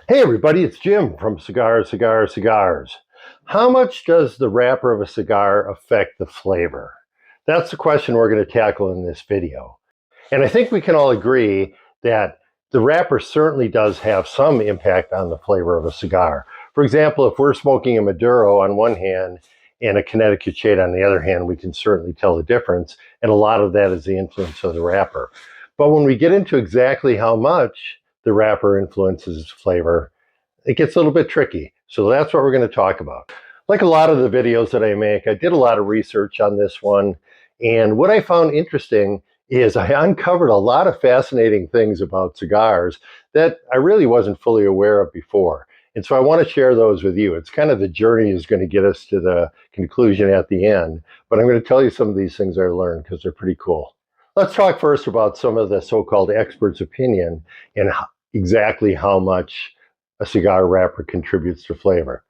Hey everybody, it's Jim from Cigars. How much does the wrapper of a cigar affect the flavor? That's the question we're going to tackle in this video. And I think we can all agree that the wrapper certainly does have some impact on the flavor of a cigar. For example, if we're smoking a Maduro on one hand and a Connecticut Shade on the other hand, we can certainly tell the difference. And a lot of that is the influence of the wrapper. But when we get into exactly how much the wrapper influences flavor, it gets a little bit tricky. So that's what we're going to talk about. Like a lot of the videos that I make, I did a lot of research on this one. And what I found interesting is I uncovered a lot of fascinating things about cigars that I really wasn't fully aware of before. And so I want to share those with you. It's kind of the journey is going to get us to the conclusion at the end. But I'm going to tell you some of these things I learned because they're pretty cool. Let's talk first about some of the so-called experts' opinion and exactly how much a cigar wrapper contributes to flavor.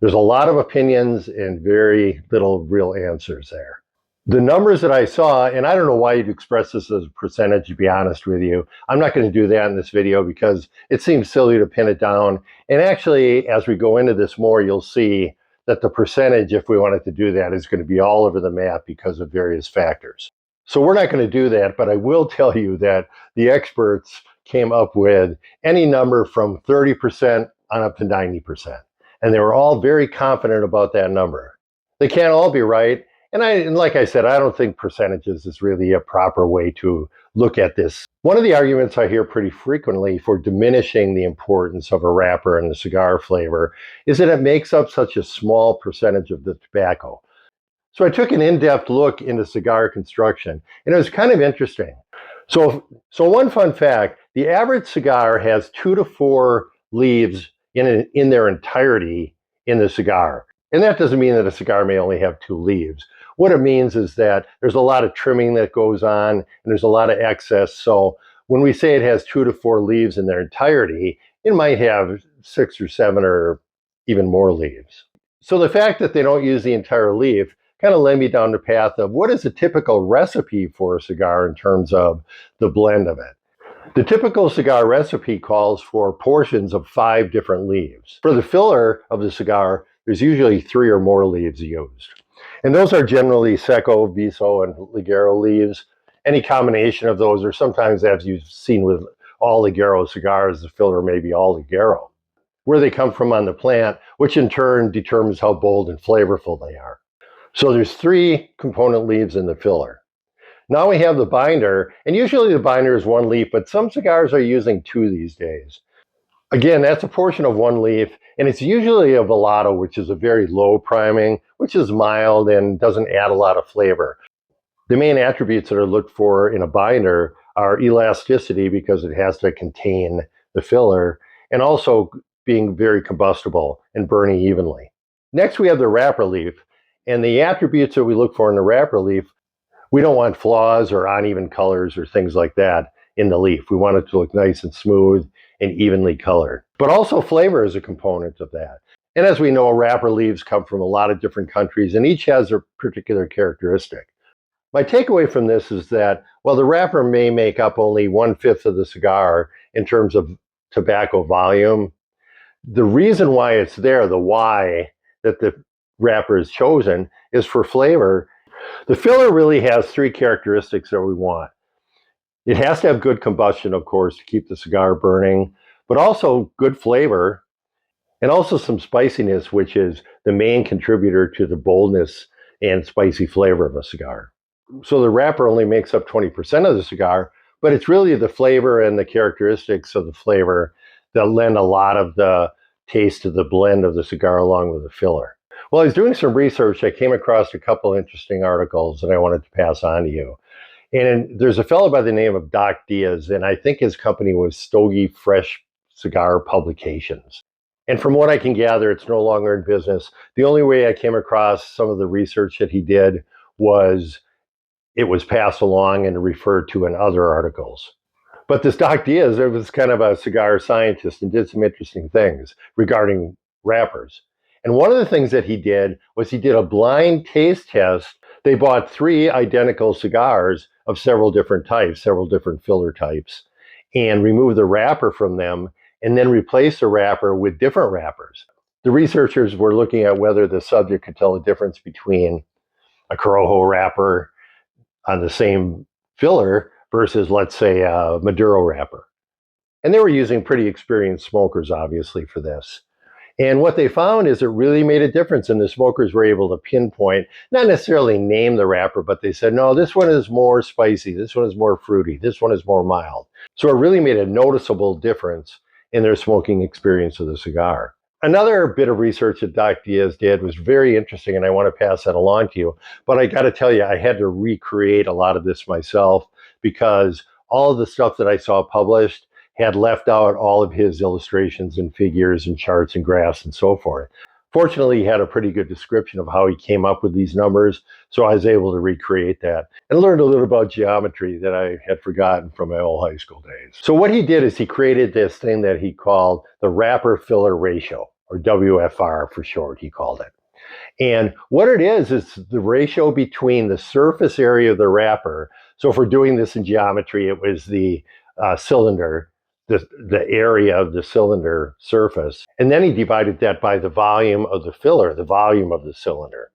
There's a lot of opinions and very little real answers there. The numbers that I saw, and I don't know why you'd express this as a percentage, to be honest with you. I'm not going to do that in this video because it seems silly to pin it down. And actually, as we go into this more, you'll see that the percentage, if we wanted to do that, is going to be all over the map because of various factors. So we're not going to do that, but I will tell you that the experts came up with any number from 30% on up to 90%. And they were all very confident about that number. They can't all be right. And like I said, I don't think percentages is really a proper way to look at this. One of the arguments I hear pretty frequently for diminishing the importance of a wrapper in the cigar flavor is that it makes up such a small percentage of the tobacco. So I took an in-depth look into cigar construction, and it was kind of interesting. So one fun fact, the average cigar has 2 to 4 leaves in their entirety in the cigar. And that doesn't mean that a cigar may only have 2 leaves. What it means is that there's a lot of trimming that goes on, and there's a lot of excess. So when we say it has 2 to 4 leaves in their entirety, it might have 6 or 7 or even more leaves. So the fact that they don't use the entire leaf kind of led me down the path of what is a typical recipe for a cigar in terms of the blend of it. The typical cigar recipe calls for portions of 5 different leaves. For the filler of the cigar, there's usually 3 or more leaves used. And those are generally Seco, Viso, and Ligero leaves. Any combination of those, or sometimes as you've seen with all Ligero cigars, the filler may be all Ligero. Where they come from on the plant, which in turn determines how bold and flavorful they are. So there's 3 component leaves in the filler. Now we have the binder, and usually the binder is 1 leaf, but some cigars are using 2 these days. Again, that's a portion of 1 leaf, and it's usually a Velato, which is a very low priming, which is mild and doesn't add a lot of flavor. The main attributes that are looked for in a binder are elasticity, because it has to contain the filler, and also being very combustible and burning evenly. Next, we have the wrapper leaf, and the attributes that we look for in the wrapper leaf, we don't want flaws or uneven colors or things like that in the leaf. We want it to look nice and smooth and evenly colored. But also flavor is a component of that. And as we know, wrapper leaves come from a lot of different countries, and each has a particular characteristic. My takeaway from this is that while the wrapper may make up only 1/5 of the cigar in terms of tobacco volume, the reason why it's there, the why that the wrapper is chosen, is for flavor. The filler really has 3 characteristics that we want. It has to have good combustion, of course, to keep the cigar burning, but also good flavor, and also some spiciness, which is the main contributor to the boldness and spicy flavor of a cigar. So the wrapper only makes up 20% of the cigar, but it's really the flavor and the characteristics of the flavor that lend a lot of the taste to the blend of the cigar along with the filler. While I was doing some research, I came across a couple interesting articles that I wanted to pass on to you. And there's a fellow by the name of Doc Diaz, and I think his company was Stogie Fresh Cigar Publications. And from what I can gather, it's no longer in business. The only way I came across some of the research that he did was it was passed along and referred to in other articles. But this Doc Diaz, it was kind of a cigar scientist and did some interesting things regarding wrappers. And one of the things that he did was he did a blind taste test. They bought 3 identical cigars of several different types, several different filler types, and removed the wrapper from them and then replace the wrapper with different wrappers. The researchers were looking at whether the subject could tell the difference between a Corojo wrapper on the same filler versus, let's say, a Maduro wrapper. And they were using pretty experienced smokers, obviously, for this. And what they found is it really made a difference, and the smokers were able to pinpoint, not necessarily name the wrapper, but they said, no, this one is more spicy, this one is more fruity, this one is more mild. So it really made a noticeable difference in their smoking experience of the cigar. Another bit of research that Doc Diaz did was very interesting, and I want to pass that along to you. But I got to tell you, I had to recreate a lot of this myself because all of the stuff that I saw published had left out all of his illustrations and figures and charts and graphs and so forth. Fortunately, he had a pretty good description of how he came up with these numbers, so I was able to recreate that and learned a little about geometry that I had forgotten from my old high school days. So what he did is he created this thing that he called the wrapper filler ratio, or WFR for short, he called it. And what it is the ratio between the surface area of the wrapper. So if we're doing this in geometry, it was the cylinder, the area of the cylinder surface. And then he divided that by the volume of the filler, the volume of the cylinder.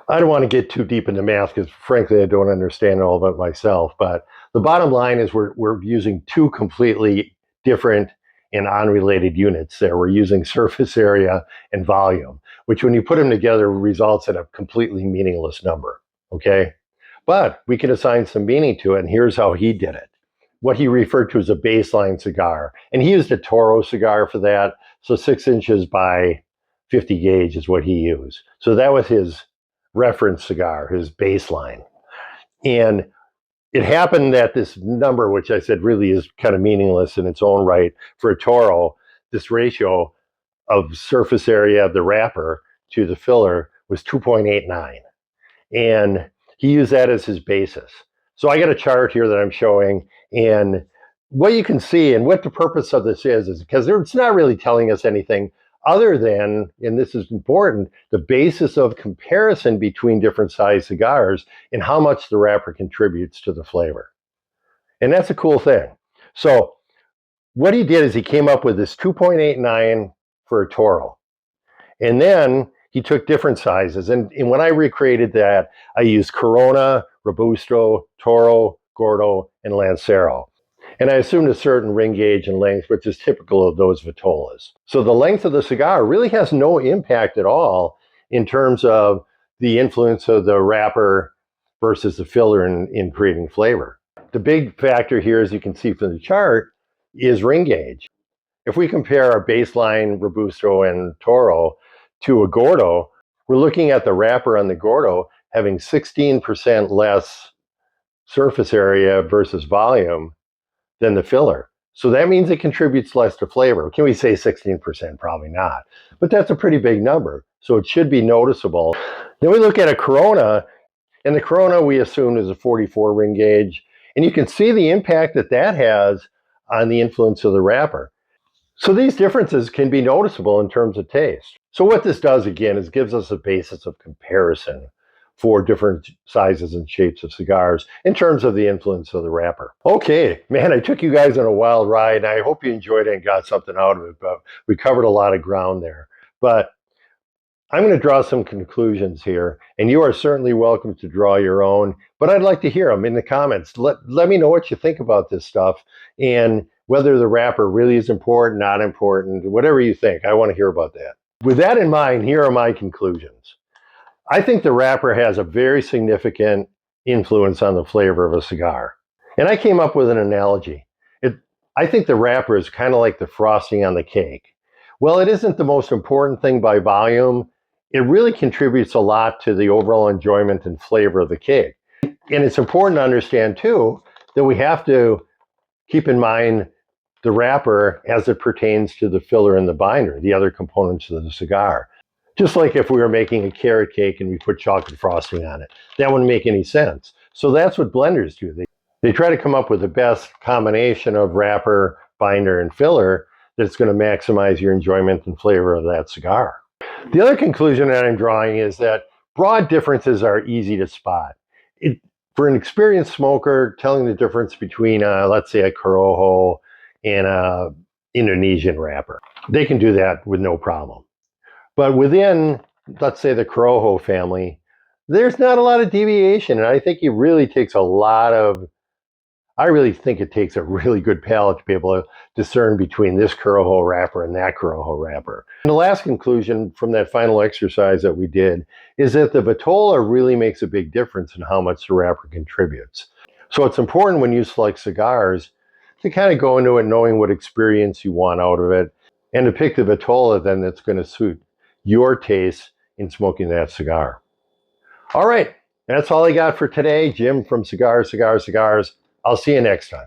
I don't want to get too deep into math because frankly, I don't understand all of it myself. But the bottom line is we're using two completely different and unrelated units there. We're using surface area and volume, which when you put them together results in a completely meaningless number, okay? But we can assign some meaning to it, and here's how he did it. What he referred to as a baseline cigar. And he used a Toro cigar for that. So 6 inches by 50 gauge is what he used. So that was his reference cigar, his baseline. And it happened that this number, which I said really is kind of meaningless in its own right for a Toro, this ratio of surface area of the wrapper to the filler was 2.89. And he used that as his basis. So I got a chart here that I'm showing, and what you can see and what the purpose of this is because it's not really telling us anything other than, and this is important, the basis of comparison between different size cigars and how much the wrapper contributes to the flavor. And that's a cool thing. So what he did is he came up with this 2.89 for a Toro. And then he took different sizes. And when I recreated that, I used Corona, Robusto, Toro, Gordo, and Lancero. And I assumed a certain ring gauge and length, which is typical of those vitolas. So the length of the cigar really has no impact at all in terms of the influence of the wrapper versus the filler in creating flavor. The big factor here, as you can see from the chart, is ring gauge. If we compare our baseline Robusto and Toro to a Gordo, we're looking at the wrapper on the Gordo having 16% less surface area versus volume than the filler. So that means it contributes less to flavor. Can we say 16%? Probably not. But that's a pretty big number. So it should be noticeable. Then we look at a Corona, and the Corona we assume is a 44 ring gauge. And you can see the impact that that has on the influence of the wrapper. So these differences can be noticeable in terms of taste. So what this does again is gives us a basis of comparison for different sizes and shapes of cigars in terms of the influence of the wrapper. Okay, man, I took you guys on a wild ride, and I hope you enjoyed it and got something out of it, but we covered a lot of ground there. But I'm going to draw some conclusions here, and you are certainly welcome to draw your own, but I'd like to hear them in the comments. Let me know what you think about this stuff and whether the wrapper really is important, not important, whatever you think. I want to hear about that. With that in mind, here are my conclusions. I think the wrapper has a very significant influence on the flavor of a cigar. And I came up with an analogy. I think the wrapper is kind of like the frosting on the cake. Well, it isn't the most important thing by volume. It really contributes a lot to the overall enjoyment and flavor of the cake. And it's important to understand, too, that we have to keep in mind the wrapper as it pertains to the filler and the binder, the other components of the cigar. Just like if we were making a carrot cake and we put chocolate frosting on it, that wouldn't make any sense. So that's what blenders do. They try to come up with the best combination of wrapper, binder, and filler that's going to maximize your enjoyment and flavor of that cigar. The other conclusion that I'm drawing is that broad differences are easy to spot. For an experienced smoker, telling the difference between, let's say, a Corojo and Indonesian wrapper. They can do that with no problem. But within, let's say, the Corojo family, there's not a lot of deviation. And I think it really takes a lot of, I really think it takes a really good palate to be able to discern between this Corojo wrapper and that Corojo wrapper. And the last conclusion from that final exercise that we did is that the vitola really makes a big difference in how much the wrapper contributes. So it's important when you select cigars to kind of go into it knowing what experience you want out of it, and to pick the vitola then that's going to suit your taste in smoking that cigar. All right, that's all I got for today. Jim from Cigars. I'll see you next time.